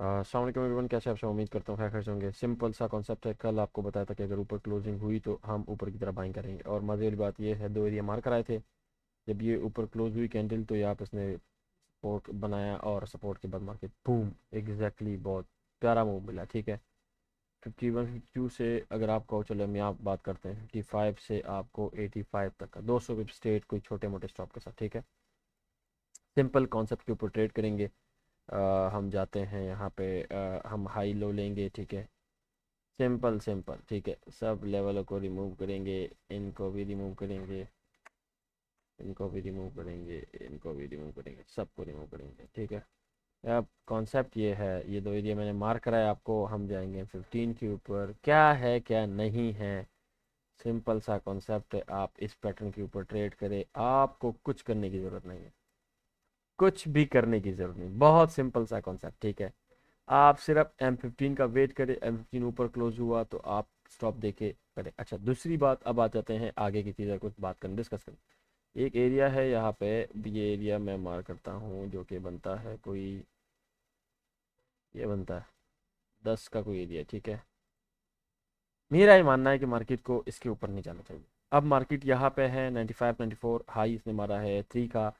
अस्सलाम वालेकुम एवरीवन, कैसे आप सब? उम्मीद करता हूँ खैर खैर से होंगे। सिंपल सा कॉन्सेप्ट है। कल आपको बताया था कि अगर ऊपर क्लोजिंग हुई तो हम ऊपर की तरफ बाइंग करेंगे, और मज़े वाली बात ये है, दो एरिया मार कर आए थे। जब ये ऊपर क्लोज हुई कैंडल तो यहाँ पे इसने सपोर्ट बनाया, और सपोर्ट के बाद मार्केट बूम एग्जैक्टली बहुत प्यारा मूव मिला। ठीक है, 51 52 से अगर आप कहो, चलो हम यहाँ बात करते हैं 55 से आपको 85 तक का 200 पिप स्ट्रेट कोई छोटे मोटे स्टॉप के साथ। ठीक है, सिंपल कॉन्सेप्ट के ऊपर ट्रेड करेंगे। हम जाते हैं यहाँ पे, हम हाई लो लेंगे। ठीक है, सिंपल सिंपल। ठीक है, सब लेवलों को रिमूव करेंगे, इनको भी रिमूव करेंगे, इनको भी रिमूव करेंगे, इनको भी रिमूव करेंगे, सबको रिमूव करेंगे। ठीक है, अब कॉन्सेप्ट ये है, ये दो एरिया मैंने मार्क कराया आपको। हम जाएंगे 15 के ऊपर, क्या है क्या नहीं है। सिंपल सा कॉन्सेप्ट है, आप इस पैटर्न के ऊपर ट्रेड करें, आपको कुछ करने की ज़रूरत नहीं है, कुछ भी करने की ज़रूरत नहीं, बहुत सिंपल सा कॉन्सेप्ट। ठीक है, आप सिर्फ M15 का वेट करें, M15 ऊपर क्लोज हुआ तो आप स्टॉप देके करें। अच्छा, दूसरी बात, अब आ जाते हैं आगे की चीज़ें, कुछ बात करें, डिस्कस करें। एक एरिया है यहाँ पे, ये एरिया मैं मार्क करता हूँ, जो कि बनता है कोई, ये बनता है 10 का कोई एरिया। ठीक है, मेरा ये मानना है कि मार्केट को इसके ऊपर नहीं जाना चाहिए। अब मार्केट यहाँ पे है 95 94, हाई इसने मारा है 3 का,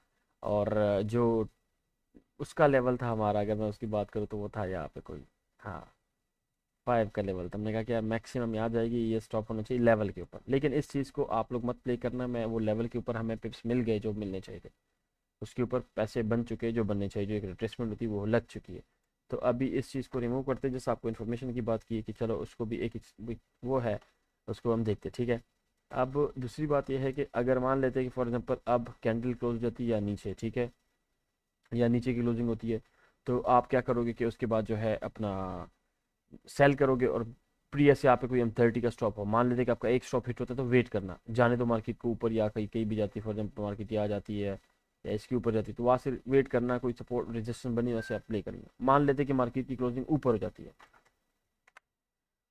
और जो उसका लेवल था हमारा, अगर मैं उसकी बात करूँ तो वो था यहाँ पे कोई, हाँ 5 का लेवल था। हमने कहा कि यार मैक्सिमम यहाँ जाएगी, ये स्टॉप होना चाहिए लेवल के ऊपर। लेकिन इस चीज़ को आप लोग मत प्ले करना, मैं वो लेवल के ऊपर हमें पिप्स मिल गए जो मिलने चाहिए थे, उसके ऊपर पैसे बन चुके जो बनने चाहिए, जो एक रिट्रेसमेंट होती है वो लग चुकी है। तो अभी इस चीज़ को रिमूव करते हैं, जैसे आपको इन्फॉर्मेशन की बात की है कि चलो उसको भी वो है, उसको हम देखते हैं। ठीक है, अब दूसरी बात यह है कि अगर मान लेते हैं कि फॉर एग्जांपल अब कैंडल क्लोज हो जाती है या नीचे, ठीक है, या नीचे की क्लोजिंग होती है, तो आप क्या करोगे कि उसके बाद जो है अपना सेल करोगे, और प्रीवियस यहाँ पे कोई M30 का स्टॉप हो, मान लेते कि आपका एक स्टॉप हिट होता है तो वेट करना, जाने दो मार्केट को ऊपर या कहीं कहीं भी जाती है, फॉर एग्जाम्पल मार्केट आ जाती है या इसके ऊपर जाती है, तो वहाँ से वेट करना, कोई सपोर्ट रेजिस्टेंस बनी वैसे आप प्ले करेंगे। मान लेते कि मार्केट की क्लोजिंग ऊपर हो जाती है,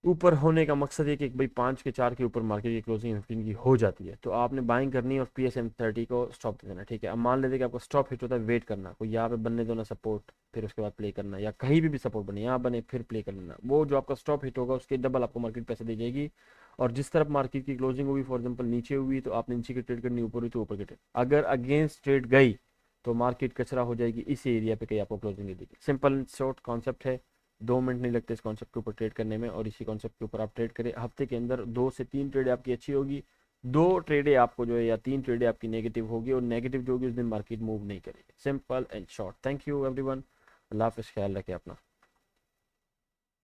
ऊपर होने का मकसद ये कि भाई 5 के 4 के ऊपर मार्केट की क्लोजिंग 15 की हो जाती है, तो आपने बाइंग करनी है और PSM30 को स्टॉप दे देना। ठीक है, अब मान लेते कि आपका स्टॉप हिट होता है, वेट करना, कोई यहाँ पे बनने दो ना सपोर्ट, फिर उसके बाद प्ले करना, या कहीं भी सपोर्ट बने यहाँ बने फिर प्ले कर लेना। वो जो आपका स्टॉप हिट होगा उसके डबल आपको मार्केट पैसे दे जाएगी। और जिस तरफ मार्केट की क्लोजिंग होगी, फॉर एग्जाम्पल नीचे हुई तो आपने नीचे की ट्रेड करनी, ऊपर हुई तो ऊपर की ट्रेड। अगर अगेंस्ट ट्रेड गई तो मार्केट कचरा हो जाएगी, इस एरिया पे कहीं आपको क्लोजिंग नहीं देगी। सिंपल शॉर्ट कॉन्सेप्ट है, 2 मिनट नहीं लगते इस कॉन्सेप्ट के ऊपर ट्रेड करने में, और इसी कॉन्सेप्ट के ऊपर आप ट्रेड करें। हफ्ते के अंदर 2 से 3 ट्रेड आपकी अच्छी होगी, 2 ट्रेडें आपको जो है, या 3 ट्रेडें आपकी नेगेटिव होगी, और नेगेटिव जो होगी उस दिन मार्केट मूव नहीं करेगी। Simple and short. Thank you everyone, Allah हाफिज़, ख्याल रखें अपना।